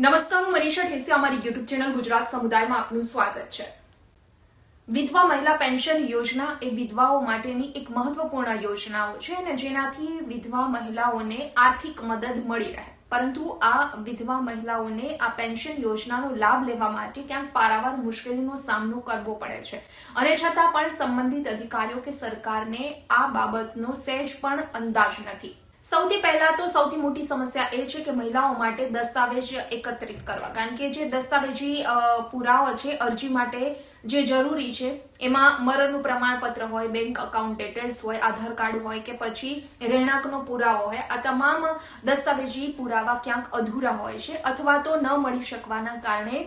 નમસ્કાર, હું મનીષા ઠેસિયા અમારી યુટ્યુબ ચેનલ ગુજરાત સમુદાયમાં આપનું સ્વાગત છે। વિધવા મહિલા પેન્શન યોજના એ વિધવાઓ માટેની એક મહત્વપૂર્ણ યોજનાઓ છે અને જેનાથી વિધવા મહિલાઓને આર્થિક મદદ મળી રહે, પરંતુ આ વિધવા મહિલાઓને આ પેન્શન યોજનાનો લાભ લેવા માટે ક્યાંક પારાવાર મુશ્કેલીનો સામનો કરવો પડે છે અને છતાં પણ સંબંધિત અધિકારીઓ કે સરકારને આ બાબતનો સહેજ પણ અંદાજ નથી। સૌથી પહેલા તો સૌથી મોટી સમસ્યા એ છે કે મહિલાઓ માટે દસ્તાવેજ એકત્રિત કરવા, કારણ કે જે દસ્તાવેજી પુરાવા છે અરજી માટે જે જરૂરી છે એમાં મરણનું પ્રમાણપત્ર હોય, બેંક અકાઉન્ટ ડિટેલ્સ હોય, આધાર કાર્ડ હોય કે પછી રહેણાંકનો પુરાવો હોય, આ તમામ દસ્તાવેજી પુરાવા ક્યાંક અધૂરા હોય છે અથવા તો ન મળી શકવાના કારણે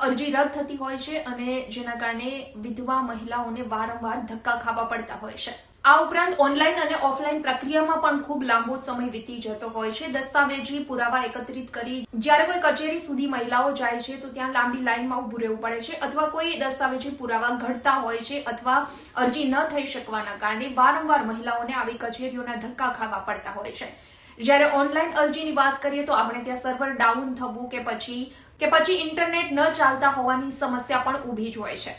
અરજી રદ થતી હોય છે અને જેના કારણે વિધવા મહિલાઓને વારંવાર ધક્કા ખાવા પડતા હોય છે। આ ઉપરાંત ઓનલાઈન અને ઓફલાઈન પ્રક્રિયામાં પણ ખૂબ લાંબો સમય વીતી જતો હોય છે। દસ્તાવેજી પુરાવા એકત્રિત કરી જ્યારે કોઈ કચેરી સુધી મહિલાઓ જાય છે તો ત્યાં લાંબી લાઈનમાં ઉભું રહેવું પડે છે અથવા કોઈ દસ્તાવેજી પુરાવા ઘટતા હોય છે અથવા અરજી ન થઈ શકવાના કારણે વારંવાર મહિલાઓને આવી કચેરીઓના ધક્કા ખાવા પડતા હોય છે। જ્યારે ઓનલાઈન અરજીની વાત કરીએ તો આપણે ત્યાં સર્વર ડાઉન થવું કે પછી ઇન્ટરનેટ ન ચાલતા હોવાની સમસ્યા પણ ઊભી જ હોય છે।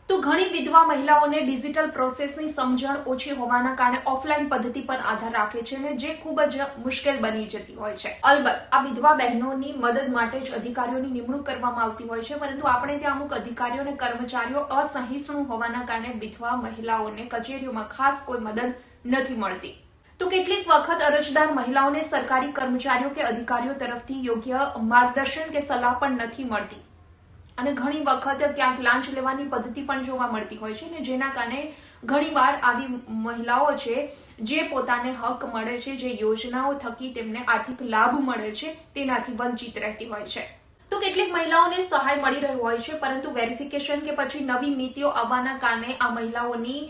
તો ઘણી વિધવા મહિલાઓને ડિજિટલ પ્રોસેસની સમજણ ઓછી હોવાના કારણે ઓફલાઈન પદ્ધતિ પર આધાર રાખે છે અને જે ખૂબ જ મુશ્કેલ બની જતી હોય છે। અલબત્ત આ વિધવા બહેનોની મદદ માટે જ અધિકારીઓની નિમણૂક કરવામાં આવતી હોય છે, પરંતુ આપણે ત્યાં અમુક અધિકારીઓ અને કર્મચારીઓ અસહિષ્ણુ હોવાના કારણે વિધવા મહિલાઓને કચેરીઓમાં ખાસ કોઈ મદદ નથી મળતી। તો કેટલીક વખત અરજદાર મહિલાઓને સરકારી કર્મચારીઓ કે અધિકારીઓ તરફથી યોગ્ય માર્ગદર્શન કે સલાહ પણ નથી મળતી અને ઘણી વખત ક્યાંક લાંચ લેવાની પદ્ધતિ પણ જોવા મળતી હોય છે અને જેના કારણે ઘણીવાર આવી મહિલાઓ છે જે પોતાને હક મળે છે, જે યોજનાઓ થકી તેમને આર્થિક લાભ મળે છે તેનાથી વંચિત રહેતી હોય છે। તો કેટલીક મહિલાઓને સહાય મળી રહી હોય છે, પરંતુ વેરિફિકેશન કે પછી નવી નીતિઓ આવવાના કારણે આ મહિલાઓની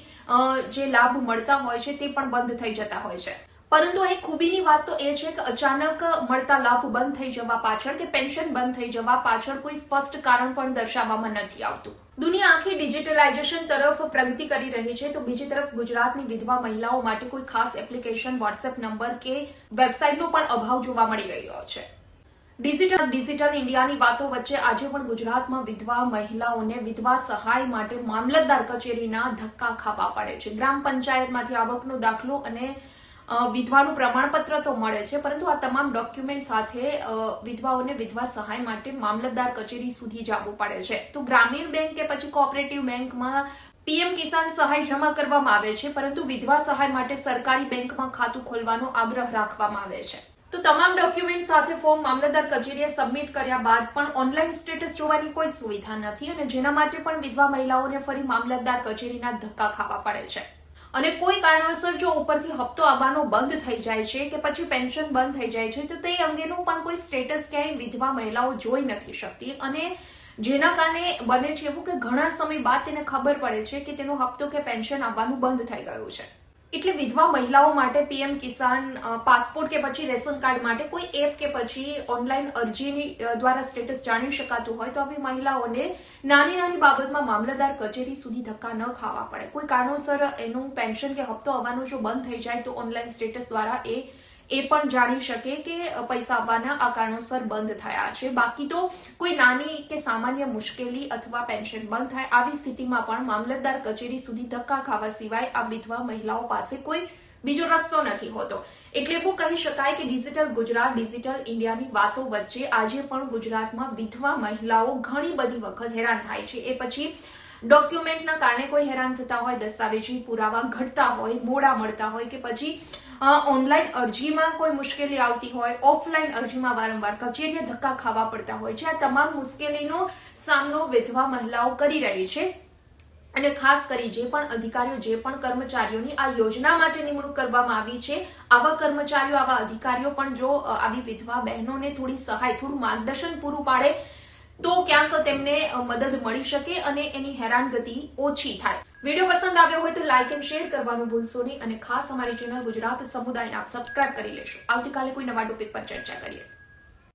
જે લાભ મળતા હોય છે તે પણ બંધ થઈ જતા હોય છે। પરંતુ અહીં ખૂબીની વાત તો એ છે કે અચાનક મળતા લાભ બંધ થઈ જવા પાછળ કે પેન્શન બંધ થઈ જવા પાછળ કોઈ સ્પષ્ટ કારણ પણ દર્શાવવામાં નથી આવતું। દુનિયા આખી ડિજિટલાઇઝેશન તરફ પ્રગતિ કરી રહી છે, તો બીજી તરફ ગુજરાતની વિધવા મહિલાઓ માટે કોઈ ખાસ એપ્લિકેશન, વોટ્સએપ નંબર કે વેબસાઇટનો પણ અભાવ જોવા મળી રહ્યો છે। ડિજિટલ ઇન્ડિયાની વાતો વચ્ચે આજે પણ ગુજરાતમાં વિધવા મહિલાઓને વિધવા સહાય માટે મામલતદાર કચેરીના ધક્કા ખાવા પડે છે। ગ્રામ પંચાયતમાંથી આવકનો દાખલો અને વિધવાનું પ્રમાણપત્ર તો મળે છે, પરંતુ આ તમામ ડોક્યુમેન્ટ સાથે વિધવાઓને વિધવા સહાય માટે મામલતદાર કચેરી સુધી જવું પડે છે। તો ગ્રામીણ બેંક કે પછી કોઓપરેટિવ બેંકમાં પીએમ કિસાન સહાય જમા કરવામાં આવે છે, પરંતુ વિધવા સહાય માટે સરકારી બેંકમાં ખાતું ખોલવાનો આગ્રહ રાખવામાં આવે છે। તો તમામ ડોક્યુમેન્ટ સાથે ફોર્મ મામલતદાર કચેરીએ સબમિટ કર્યા બાદ પણ ઓનલાઈન સ્ટેટસ જોવાની કોઈ સુવિધા નથી અને જેના માટે પણ વિધવા મહિલાઓને ફરી મામલતદાર કચેરીના ધક્કા ખાવા પડે છે અને કોઈ કારણોસર જો ઉપરથી હપ્તો આવવાનો બંધ થઈ જાય છે કે પછી પેન્શન બંધ થઈ જાય છે તો તે અંગેનું પણ કોઈ સ્ટેટસ ક્યાંય વિધવા મહિલાઓ જોઈ નથી શકતી અને જેના કારણે બને છે એવું કે ઘણા સમય બાદ તેને ખબર પડે છે કે તેનો હપ્તો કે પેન્શન આવવાનું બંધ થઈ ગયું છે। એટલે વિધવા મહિલાઓ માટે પીએમ કિસાન, પાસપોર્ટ કે પછી રેશન કાર્ડ માટે કોઈ એપ કે પછી ઓનલાઈન અરજી દ્વારા સ્ટેટસ જાણી શકાતું હોય તો આવી મહિલાઓને નાની બાબતમાં મામલતદાર કચેરી સુધી ધક્કા ન ખાવા પડે। કોઈ કારણોસર એનું પેન્શન કે હપ્તો આવવાનું જો બંધ થઈ જાય તો ઓનલાઈન સ્ટેટસ દ્વારા એ પણ જાણી શકે કે પૈસા આવવાના આ કારણોસર બંધ થયા છે। બાકી તો કોઈ નાની કે સામાન્ય મુશ્કેલી અથવા પેન્શન બંધ થાય આવી સ્થિતિમાં પણ મામલતદાર કચેરી સુધી ધક્કા ખાવા સિવાય આ વિધવા મહિલાઓ પાસે કોઈ બીજો રસ્તો નથી હોતો। એટલે એવું કહી શકાય કે ડિજિટલ ગુજરાત, ડિજિટલ ઇન્ડિયાની વાતો વચ્ચે આજે પણ ગુજરાતમાં વિધવા મહિલાઓ ઘણી બધી વખત હેરાન થાય છે। એ પછી ડોક્યુમેન્ટના કારણે કોઈ હેરાન થતા હોય, દસ્તાવેજી પુરાવા ઘટતા હોય, મોડા મળતા હોય કે પછી ઓનલાઈન અરજીમાં કોઈ મુશ્કેલી આવતી હોય, ઓફલાઈન અરજીમાં વારંવાર કચેરીએ ધક્કા ખાવા પડતા હોય છે। આ તમામ મુશ્કેલીનો સામનો વિધવા મહિલાઓ કરી રહી છે અને ખાસ કરી જે પણ અધિકારીઓ, જે પણ કર્મચારીઓની આ યોજના માટે નિમણૂક કરવામાં આવી છે, આવા કર્મચારીઓ, આવા અધિકારીઓ પણ જો આવી વિધવા બહેનોને થોડી સહાય, થોડું માર્ગદર્શન પૂરું પાડે તો ક્યાંક તેમને મદદ મળી શકે અને એની હેરાનગતિ ઓછી થાય। વિડીયો પસંદ આવ્યો હોય તો લાઇક એન્ડ શેર કરવાનું ભૂલશો નહીં અને ખાસ અમારી ચેનલ ગુજરાત સમુદાયને આપ સબસ્ક્રાઇબ કરી લેશો। આવતીકાલે કોઈ નવા ટોપિક પર ચર્ચા કરીએ।